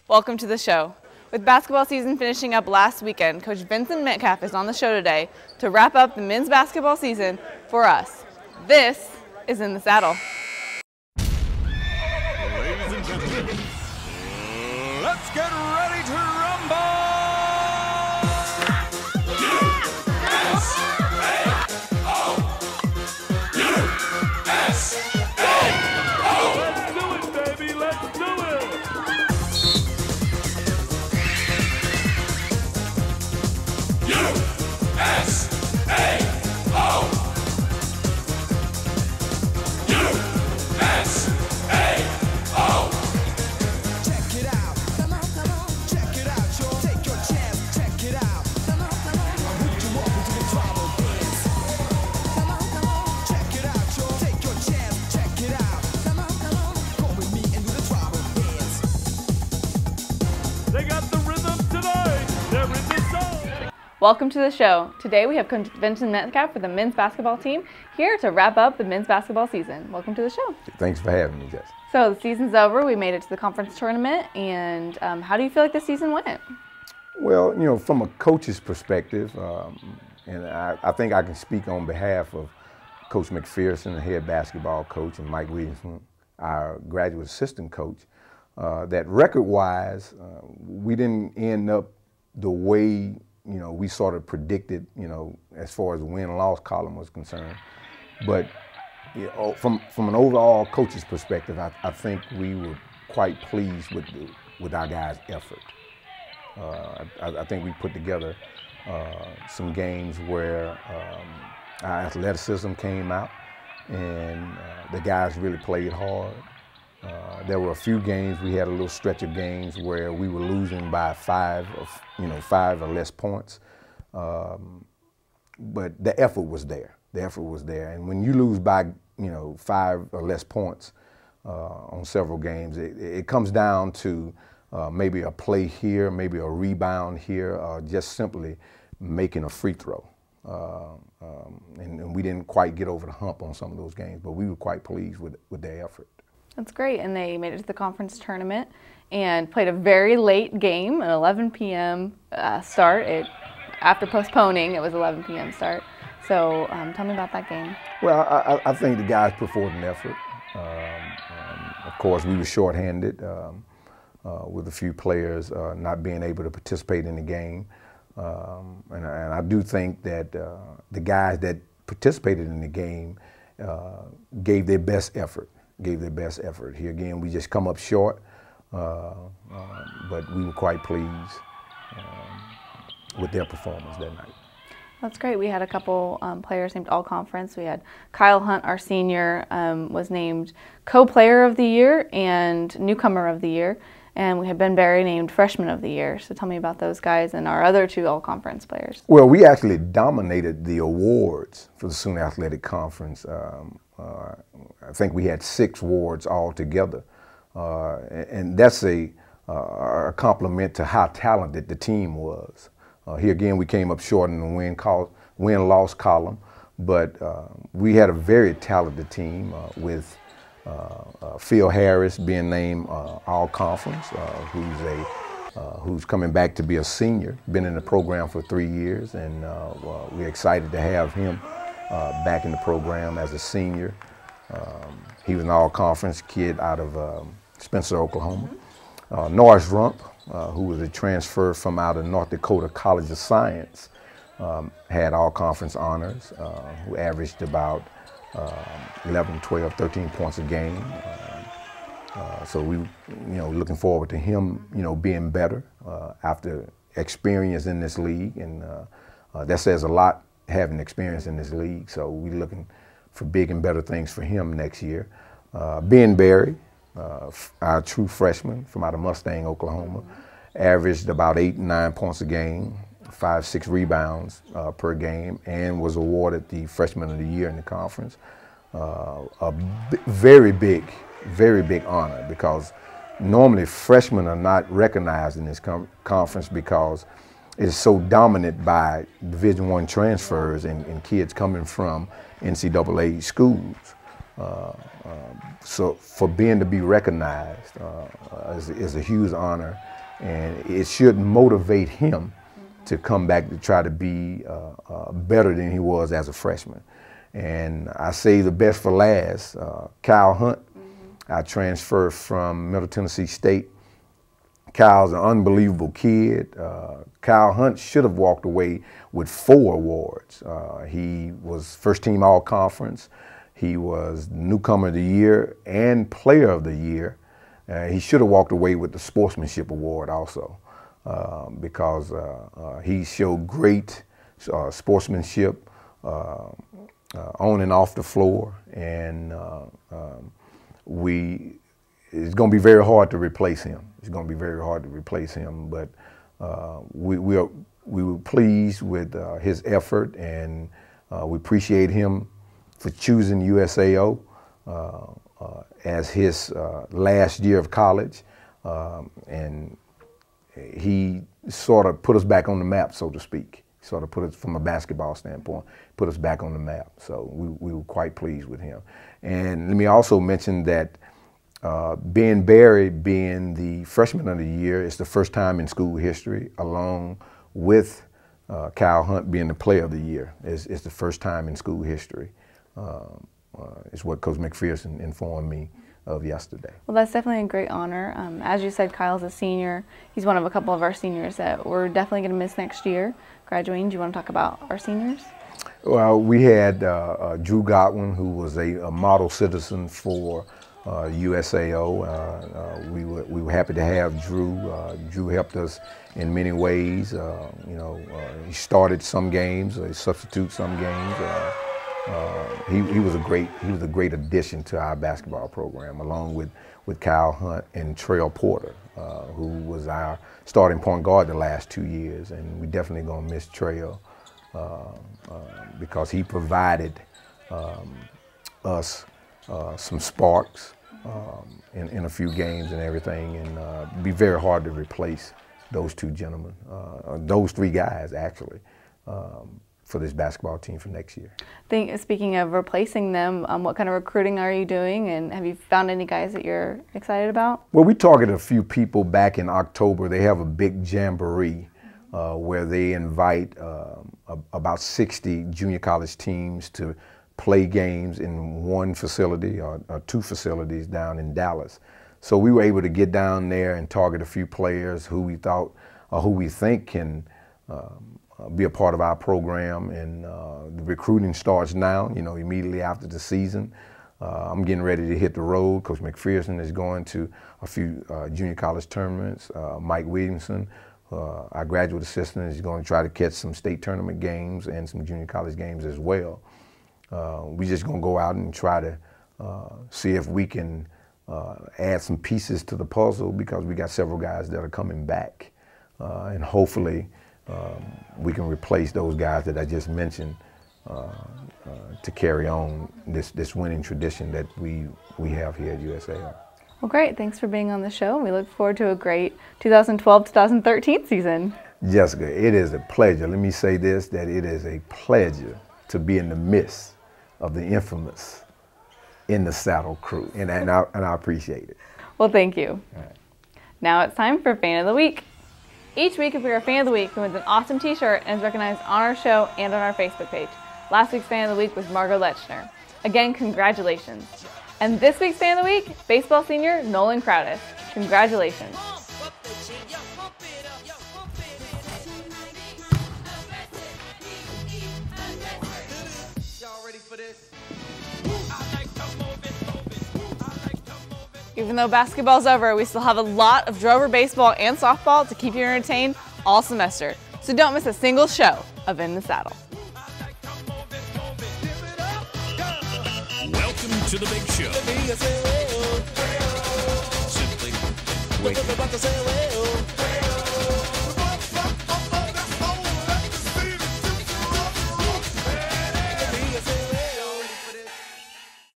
Welcome to the show. With basketball season finishing up last weekend, Coach Vinson Metcalf is on the show today to wrap up the men's basketball season for us. This is In the Saddle. Ladies and gentlemen, let's get ready to rumble! Welcome to the show. Today we have Coach Vinson Metcalf for the men's basketball team here to wrap up the men's basketball season. Welcome to the show. Thanks for having me, Jess. So the season's over. We made it to the conference tournament, and how do you feel like the season went? Well, you know, from a coach's perspective, and I think I can speak on behalf of Coach McPherson, the head basketball coach, and Mike Williamson, our graduate assistant coach, that record-wise, we didn't end up the way we sort of predicted, as far as the win-loss column was concerned. But from an overall coach's perspective, I think we were quite pleased with our guys' effort. I think we put together some games where our athleticism came out, and the guys really played hard. There were a few games, we had a little stretch of games where we were losing by 5 or less points. But the effort was there. The effort was there. And when you lose by, 5 or less points on several games, it comes down to maybe a play here, maybe a rebound here, or just simply making a free throw. And we didn't quite get over the hump on some of those games, but we were quite pleased with their effort. That's great, and they made it to the conference tournament and played a very late game, an 11 p.m. Start. After postponing, it was 11 p.m. start. So tell me about that game. Well, I think the guys put forth an effort. Of course, we were shorthanded with a few players not being able to participate in the game. And I do think that the guys that participated in the game gave their best effort. Here again, we just come up short, but we were quite pleased with their performance that night. That's great. We had a couple players named All-Conference. We had Kyle Hunt, our senior, was named Co-Player of the Year and Newcomer of the Year, and we had Ben Berry named Freshman of the Year. So tell me about those guys and our other 2 All-Conference players. Well, we actually dominated the awards for the Sooner Athletic Conference. I think we had 6 awards altogether, and that's a compliment to how talented the team was. Here again, we came up short in the win-loss column, but we had a very talented team with Phil Harris being named All-Conference, who's coming back to be a senior, been in the program for 3 years, and we're excited to have him back in the program as a senior. He was an all-conference kid out of Spencer, Oklahoma. Norris Rumph, who was a transfer from out of North Dakota College of Science, had all-conference honors, who averaged about 11, 12, 13 points a game. So we, looking forward to him, being better after experience in this league, and that says a lot, having experience in this league. So we're looking for big and better things for him next year. Ben Berry, our true freshman from out of Mustang, Oklahoma, averaged about 8, 9 points a game, 5, 6 rebounds per game, and was awarded the Freshman of the Year in the conference. A very big honor, because normally freshmen are not recognized in this conference because it's so dominant by Division I transfers and kids coming from NCAA schools. so for being to be recognized is a huge honor, and it should motivate him to come back to try to be better than he was as a freshman. And I say the best for last, Kyle Hunt. I transferred from Middle Tennessee State. Kyle's an unbelievable kid. Kyle Hunt should have walked away with 4 awards. He was first team all-conference. He was newcomer of the year and player of the year. He should have walked away with the sportsmanship award also, because he showed great sportsmanship on and off the floor, and it's going to be very hard to replace him. It's going to be very hard to replace him, but we were pleased with his effort, and we appreciate him for choosing USAO as his last year of college, and he sort of put us back on the map, so to speak. Sort of put us, from a basketball standpoint, put us back on the map. So we were quite pleased with him. And let me also mention that Ben Berry being the freshman of the year is the first time in school history, along with Kyle Hunt being the player of the year. It's the first time in school history. Is what Coach McPherson informed me of yesterday. Well, that's definitely a great honor. As you said, Kyle's a senior. He's one of a couple of our seniors that we're definitely going to miss next year graduating. Do you want to talk about our seniors? Well, we had Drew Godwin, who was a model citizen for USAO. We were happy to have Drew. Drew helped us in many ways. He started some games, he substituted some games. He was a great addition to our basketball program, along with Kyle Hunt and Trell Porter, who was our starting point guard the last 2 years, and we definitely gonna miss Trell because he provided us some sparks in a few games and everything, and it'd be very hard to replace those 2 gentlemen, those 3 guys actually. For this basketball team for next year. Speaking of replacing them, what kind of recruiting are you doing, and have you found any guys that you're excited about? Well, we targeted a few people back in October. They have a big jamboree where they invite about 60 junior college teams to play games in one facility or 2 facilities down in Dallas. So we were able to get down there and target a few players who we thought or who we think can be a part of our program, and the recruiting starts now, immediately after the season. I'm getting ready to hit the road. Coach McPherson is going to a few junior college tournaments. Mike Williamson, our graduate assistant, is going to try to catch some state tournament games and some junior college games as well. We're just going to go out and try to see if we can add some pieces to the puzzle, because we got several guys that are coming back, and hopefully we can replace those guys that I just mentioned to carry on this winning tradition that we have here at USAO. Well, great. Thanks for being on the show. We look forward to a great 2012-2013 season. Jessica, it is a pleasure. Let me say this, that it is a pleasure to be in the midst of the infamous In the Saddle crew, and I appreciate it. Well, thank you. All right. Now it's time for Fan of the Week. Each week, if you're a Fan of the Week, who wins an awesome t-shirt and is recognized on our show and on our Facebook page. Last week's Fan of the Week was Margot Lechner. Again, congratulations. And this week's Fan of the Week, baseball senior Nolan Crowdis. Congratulations. Even though basketball's over, we still have a lot of Drover baseball and softball to keep you entertained all semester. So don't miss a single show of In the Saddle. Welcome to the big show. Simply wait.